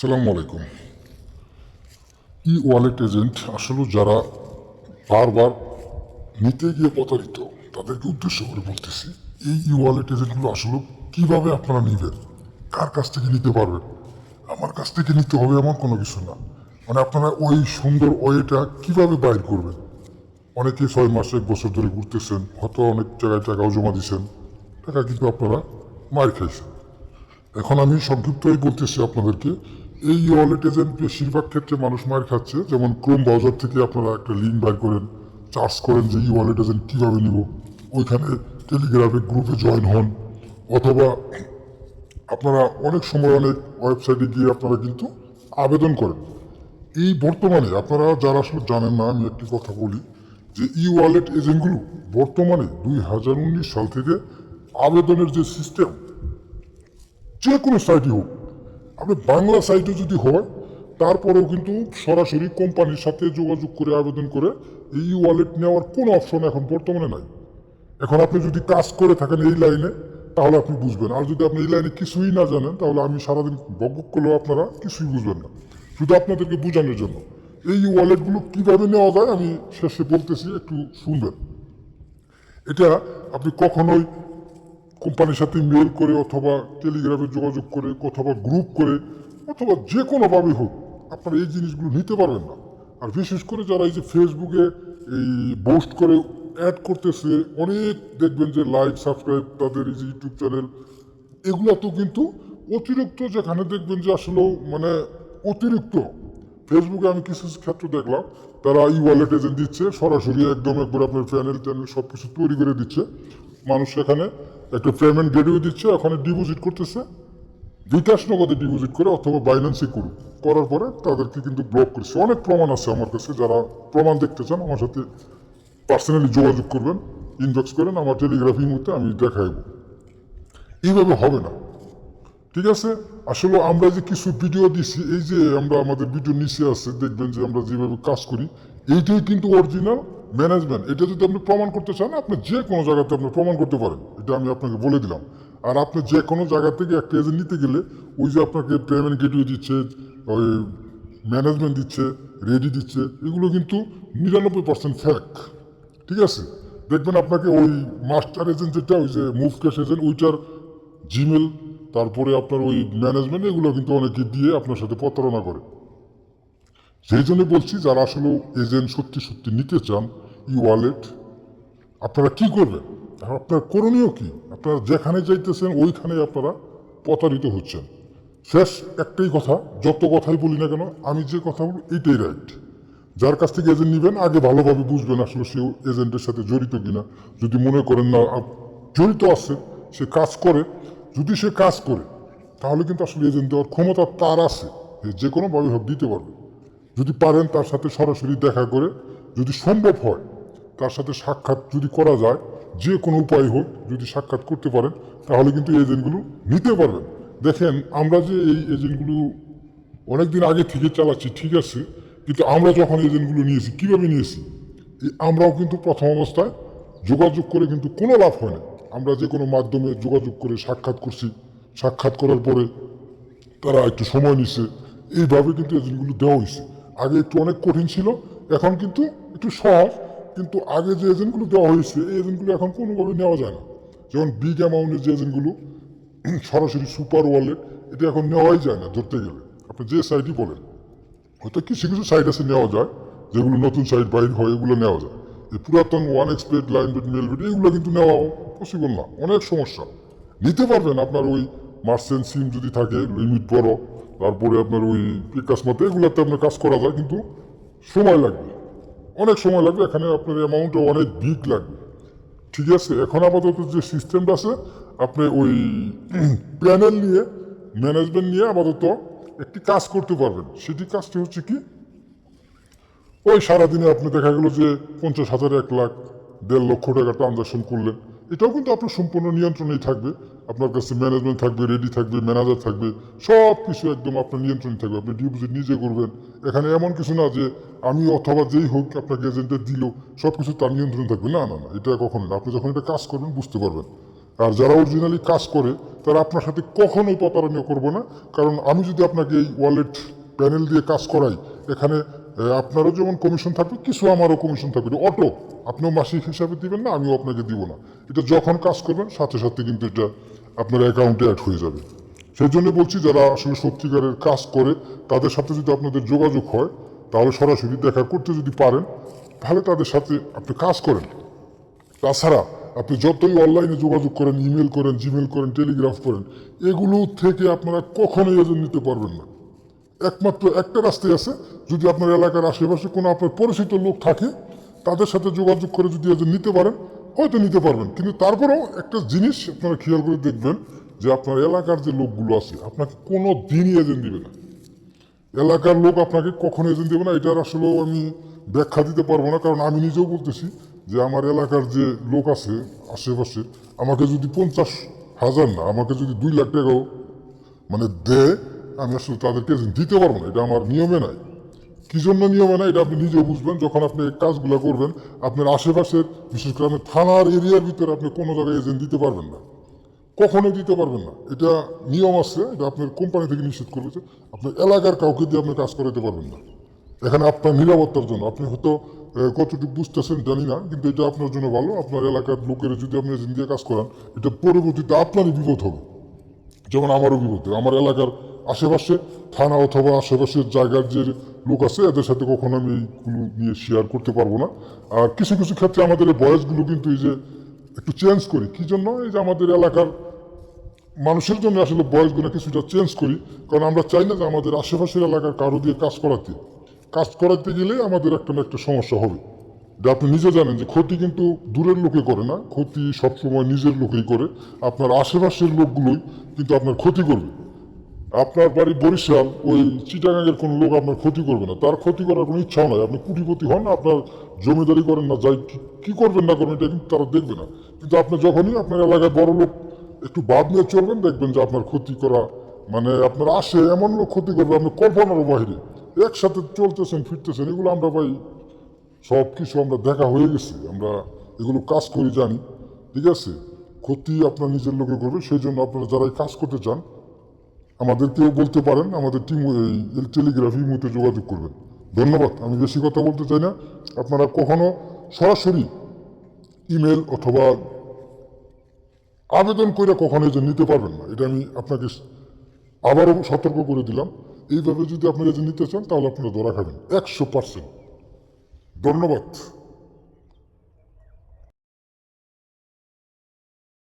আসসালামু আলাইকুম। ই wallet agent আসলে যারা বারবার নিতে গিয়ে প্রতারিত তাদেরকে উদ্দেশ্য করে বলতেছি, এই ই ওয়ালেট এজেন্টগুলো আসলে কিভাবে আপনারা নেবেন, কার কাছ থেকে নিতে পারবেন। আমার কাছ থেকে নিতে হবে এমন কোনো কিছু না। মানে আপনারা ওই সুন্দর ওয়েটা কিভাবে বাইর করবেন। অনেকে 6 মাস 1 বছর ধরে ঘুরতেছেন, হয়তো অনেক জায়গায় টাকাও জমা দিচ্ছেন, টাকা কিন্তু আপনারা মার খাইছেন। এখন আমি সংক্ষিপ্তই বলতেছি আপনাদেরকে, এই ওয়ালেট এজেন্ট বেশিরভাগ ক্ষেত্রে মানুষ মার খাচ্ছে। যেমন ক্রোম ব্রাউজার থেকে আপনারা একটা লিঙ্ক বাইর করেন, চার্জ করেন যে ই ওয়ালেট এজেন্ট কীভাবে নিব, ওইখানে টেলিগ্রাফিক গ্রুপে জয়েন হন, অথবা আপনারা অনেক সময় অনেক ওয়েবসাইটে গিয়ে আপনারা কিন্তু আবেদন করেন। এই বর্তমানে আপনারা যারা আসলে জানেন না, আমি একটি কথা বলি যে ই ওয়ালেট এজেন্টগুলো বর্তমানে 2019 সাল থেকে আবেদনের যে সিস্টেম, যে কোনো সাইটই হোক, আপনি বাংলা সাইটে যদি হয় তারপরেও কিন্তু সরাসরি কোম্পানির সাথে যোগাযোগ করে আবেদন করে এই ওয়ালেট নেওয়ার কোনো অপশন এখন বর্তমানে নাই। এখন আপনি যদি কাজ করে থাকেন এই লাইনে তাহলে আপনি বুঝবেন, আর যদি আপনি এই লাইনে কিছুই না জানেন তাহলে আমি সারাদিন বকবক করলেও আপনারা কিছুই বুঝবেন না। শুধু আপনাদেরকে বোঝানোর জন্য এই ওয়ালেটগুলো কীভাবে নেওয়া যায় আমি শেষে বলতেছি, একটু শুনবেন। এটা আপনি কখনোই কোম্পানির সাথে মেল করে অথবা টেলিগ্রামে যোগাযোগ করে অথবা গ্রুপ করে অথবা যে কোনোভাবে হোক আপনারা এই জিনিসগুলো নিতে পারবেন না। আর বিশেষ করে যারা এই যে ফেসবুকে এই পোস্ট করে অ্যাড করতেছে, অনেক দেখবেন যে লাইক সাবস্ক্রাইব তাদের এই যে ইউটিউব চ্যানেল, এগুলো তো কিন্তু অতিরিক্ত, যেখানে দেখবেন যে আসলে মানে অতিরিক্ত। ফেসবুকে আমি কিছু ক্ষেত্র দেখলাম তারা ই ওয়ালেট এজেন্ট দিচ্ছে, সরাসরি একদম একবার আপনার চ্যানেল ট্যানেল সব কিছু তৈরি করে দিচ্ছে। মানুষ সেখানে একটা পেমেন্ট গেটওয়ে দিচ্ছে, ওখানে ডিপোজিট করতেছে, বিকাশ নগদে ডিপোজিট করে অথবা বাইন্যান্সে করুক, করার পরে তাদেরকে কিন্তু ব্লক করছে। অনেক প্রমাণ আছে আমার কাছে, যারা প্রমাণ দেখতে চান আমার সাথে পার্সোনালি যোগাযোগ করবেন, ইনবক্স করেন আমার টেলিগ্রাফির মধ্যে, আমি দেখাইব। এইভাবে হবে না, ঠিক আছে? আসলে আমরা যে কিছু ভিডিও দিছি, এই যে আমরা আমাদের ভিডিও নিচে আছে দেখবেন যে আমরা যেভাবে কাজ করি, এইটাই কিন্তু অরিজিনাল ম্যানেজমেন্ট। এটা যদি আপনি প্রমাণ করতে চান আপনি যে কোনো জায়গাতে আপনি প্রমাণ করতে পারেন, এটা আমি আপনাকে বলে দিলাম। আর আপনি যে কোনো জায়গা থেকে একটা এজেন্ট নিতে গেলে ওই যে আপনাকে পেমেন্ট গেটওয়ে দিচ্ছে, ওই ম্যানেজমেন্ট দিচ্ছে, রেডি দিচ্ছে, এগুলো কিন্তু 99% ফ্যাক, ঠিক আছে? দেখবেন আপনাকে ওই মাস্টার এজেন্ট যেটা, ওই যে মুভ ক্যাশ এজেন্ট, ওইটার জিমেল, তারপরে আপনার ওই ম্যানেজমেন্ট, এগুলো কিন্তু অনেকে দিয়ে আপনার সাথে প্রতারণা করে। সেই জন্য বলছি, যারা আসলে এজেন্ট সত্যি সত্যি নিতে চান ই ওয়ালেট, আপনারা কি করবেন, আপনার করণীয় কি? আপনারা যেখানে যাইতেছেন ওইখানে আপনারা প্রতারিত হচ্ছেন। শেষ একটাই কথা, যত কথাই বলি না কেন আমি যে কথা বলি এইটাই রাইট। যার কাছ থেকে এজেন্ট নেবেন আগে ভালোভাবে বুঝবেন আসলে সে এজেন্টের সাথে জড়িত কিনা। যদি মনে করেন না জড়িত আছে, সে কাজ করে, যদি সে কাজ করে তাহলে কিন্তু আসলে এজেন্ট দেওয়ার ক্ষমতা তার আছে, যে কোনোভাবে হোক দিতে পারবে। যদি পারেন তার সাথে সরাসরি দেখা করে, যদি সম্ভব হয় তার সাথে সাক্ষাৎ যদি করা যায়, যে কোনো উপায় হোক যদি সাক্ষাৎ করতে পারেন তাহলে কিন্তু এজেন্টগুলো নিতে পারবেন। দেখেন আমরা যে এই এজেন্টগুলো অনেকদিন আগে থেকে চালাচ্ছি, ঠিক আছে, কিন্তু আমরা যখন এজেন্টগুলো নিয়েছি কীভাবে নিয়েছি, আমরাও কিন্তু প্রথম অবস্থায় যোগাযোগ করে কিন্তু কোনো লাভ হয় না। আমরা যে কোনো মাধ্যমে যোগাযোগ করে সাক্ষাৎ করছি, সাক্ষাৎ করার পরে তারা একটু সময় নিচ্ছে, এইভাবে কিন্তু এজেন্টগুলো দেওয়া হয়েছে। আগে একটু অনেক কঠিন ছিল, এখন কিন্তু একটু সহজ। কিন্তু আগে যে এজেন্টগুলো দেওয়া হয়েছে এই এজেন্টগুলো এখন কোনোভাবে নেওয়া যায় না। যেমন বিগ অ্যামাউন্টের যে এজেন্টগুলো, সরাসরি সুপার ওয়ালেট, এটা এখন নেওয়াই যায় না ধরতে গেলে। আপনি যে সাইটই বলেন, হয়তো কিছু কিছু সাইট আছে নেওয়া যায়, যেগুলো নতুন সাইট বাইর হয় এগুলো নেওয়া যায়। এই পুরাতন ওয়ান এক্সপেড, লাইন বেড, মেল বেড, এগুলো কিন্তু নেওয়া পসিবল না, অনেক সমস্যা। নিতে পারবেন আপনার ওই মার্চেন্ট সিম যদি থাকে, লিমিট বড়, তারপরে আপনার ওই পিকাস মতো, এগুলোতে আপনার কাজ করা যায়, কিন্তু সময় লাগবে, অনেক সময় লাগবে, এখানে আপনার অ্যামাউন্টও অনেক বিগ লাগবে, ঠিক আছে? এখন আপাতত যে সিস্টেমটা আছে, আপনি ওই প্যানেল নিয়ে, ম্যানেজমেন্ট নিয়ে আপাতত একটি কাজ করতে পারবেন। সেটি কাজটি হচ্ছে কি, ওই সারাদিনে আপনি দেখা গেল যে 50,000, 1 লাখ, 1.5 লক্ষ টাকা ট্রানজাকশন করলেন, এটাও কিন্তু আপনার সম্পূর্ণ নিয়ন্ত্রণেই থাকবে। আপনার কাছে ম্যানেজমেন্ট থাকবে, রেডি থাকবে, ম্যানেজার থাকবে, সব কিছু একদম আপনার নিয়ন্ত্রণে থাকবে। আপনি ডিপোজিট নিজে করবেন। এখানে এমন কিছু না যে আমি অথবা যেই হোক আপনাকে এজেন্টে দিল সব কিছু তার নিয়ন্ত্রণে থাকবে, না না না, এটা কখনো না। আপনি যখন এটা কাজ করবেন বুঝতে পারবেন। আর যারা অরিজিনালি কাজ করে তারা আপনার সাথে কখনোই প্রতারণা করবে না। কারণ আমি যদি আপনাকে এই ওয়ালেট প্যানেল দিয়ে কাজ করাই, এখানে আপনারও যেমন কমিশন থাকবে, কিছু আমারও কমিশন থাকবে, এটা অটো। আপনিও মাসিক হিসাবে দিবেন না, আমিও আপনাকে দিব না। এটা যখন কাজ করবেন সাথে সাথে কিন্তু এটা আপনার অ্যাকাউন্টে অ্যাড হয়ে যাবে। সেই জন্য বলছি, যারা আসলে সত্যিকারের কাজ করে তাদের সাথে যদি আপনাদের যোগাযোগ হয়, তাহলে সরাসরি দেখা করতে যদি পারেন, তাহলে তাদের সাথে আপনি কাজ করেন। তাছাড়া আপনি যতই অনলাইনে যোগাযোগ করেন, ইমেল করেন, জিমেল করেন, টেলিগ্রাফ করেন, এগুলো থেকে আপনারা কখনোই এজেন্ট নিতে পারবেন না। একমাত্র একটা রাস্তায় আছে, যদি আপনার এলাকার আশেপাশে কোনো আপনার পরিচিত লোক থাকে, তাদের সাথে যোগাযোগ করে যদি এজেন্ট নিতে পারেন, হয়তো নিতে পারবেন। কিন্তু তারপরেও একটা জিনিস আপনারা খেয়াল করে দেখবেন, যে আপনার এলাকার যে লোকগুলো আছে আপনাকে কোনো দিনই এজেন্ট দিবে না। এলাকার লোক আপনাকে কখনো এজেন্ট দেবে না, এটার আসলেও আমি ব্যাখ্যা দিতে পারবো না। কারণ আমি নিজেও বলতেছি যে আমার এলাকার যে লোক আছে আশেপাশে, আমাকে যদি 50,000 না, আমাকে যদি 2 লাখ টাকাও মানে দেয়, আমি আসলে তাদেরকে এজেন্ট দিতে পারবো না। এটা আমার নিয়মে নাই। কি জন্য নিয়মে নাই এটা আপনি নিজেও বুঝবেন যখন আপনি এই কাজগুলো করবেন। আপনার আশেপাশের, বিশেষ করে আপনার থানার এরিয়ার ভিতরে আপনি কোনো জায়গায় এজেন্ট দিতে পারবেন না, কখনোই দিতে পারবেন না। এটা নিয়ম আছে, এটা আপনার কোম্পানি থেকে নিষেধ করেছে। আপনার এলাকার কাউকে দিয়ে আপনি কাজ করাতে পারবেন না। এখানে আপনার নিরাপত্তার জন্য, আপনি হয়তো কতটুকু বুঝতেছেন জানি না, কিন্তু এটা আপনার জন্য ভালো। আপনার এলাকার লোকের যদি আপনি এজেন্ট দিয়ে কাজ করান, এটা পরবর্তীতে আপনারই বিপদ হবে, যেমন আমারও বিপদ হবে। আমার এলাকার আশেপাশে থানা অথবা আশেপাশের জায়গার যে লোক আছে, এদের সাথে কখনো আমি এইগুলো নিয়ে শেয়ার করতে পারবো না। আর কিছু কিছু ক্ষেত্রে আমাদের এই বয়সগুলো কিন্তু এই যে একটু চেঞ্জ করি, কি জন্য? এই যে আমাদের এলাকার মানুষের জন্য আসলে বয়সগুলো কিছুটা চেঞ্জ করি। কারণ আমরা চাই না যে আমাদের আশেপাশের এলাকার কারো দিয়ে কাজ করাতে গেলে আমাদের একটা না একটা সমস্যা হবে। যে আপনি নিজে জানেন যে ক্ষতি কিন্তু দূরের লোকে করে না, ক্ষতি সবসময় নিজের লোকেই করে। আপনার আশেপাশের লোকগুলোই কিন্তু আপনার ক্ষতি করবে। আপনার বাড়ি বরিশাল, ওই চিটাগাঙের কোনো লোক আপনার ক্ষতি করবে না, তার ক্ষতি করার কোনো ইচ্ছাও নাই। আপনি কোটিপতি হন, আপনার জমিদারি করেন না, যাই কি করবেন না করবেন এটা কিন্তু তারা দেখবে না। কিন্তু আপনি যখনই আপনার এলাকায় বড় লোক একটু বাদ নিয়ে চলবেন, দেখবেন যে আপনার ক্ষতি করা মানে আপনার আসে এমন লোক ক্ষতি করবে আপনি কল্পনারও বাইরে। একসাথে চলতেছেন ফিরতেছেন, এগুলো আমরা ভাই সব কিছু আমরা দেখা হয়ে গেছে, আমরা এগুলো কাজ করি জানি। ঠিক আছে, ক্ষতি আপনার নিজের লোকে করবে। সেই জন্য আপনারা যারা এই কাজ করতে চান আমাদেরকেও বলতে পারেন, আমাদের টিম এই টেলিগ্রাফি মতে যোগাযোগ করবেন। ধন্যবাদ। আমি বেশি কথা বলতে চাই না। আপনারা কখনো সরাসরি ইমেল অথবা আবেদন করে কখনো এজেন্ট নিতে পারবেন না, এটা আমি আপনাকে আবারও সতর্ক করে দিলাম। এইভাবে যদি আপনারা এজেন্ট নিতে চান তাহলে আপনারা ধরা খাবেন 100%। ধন্যবাদ।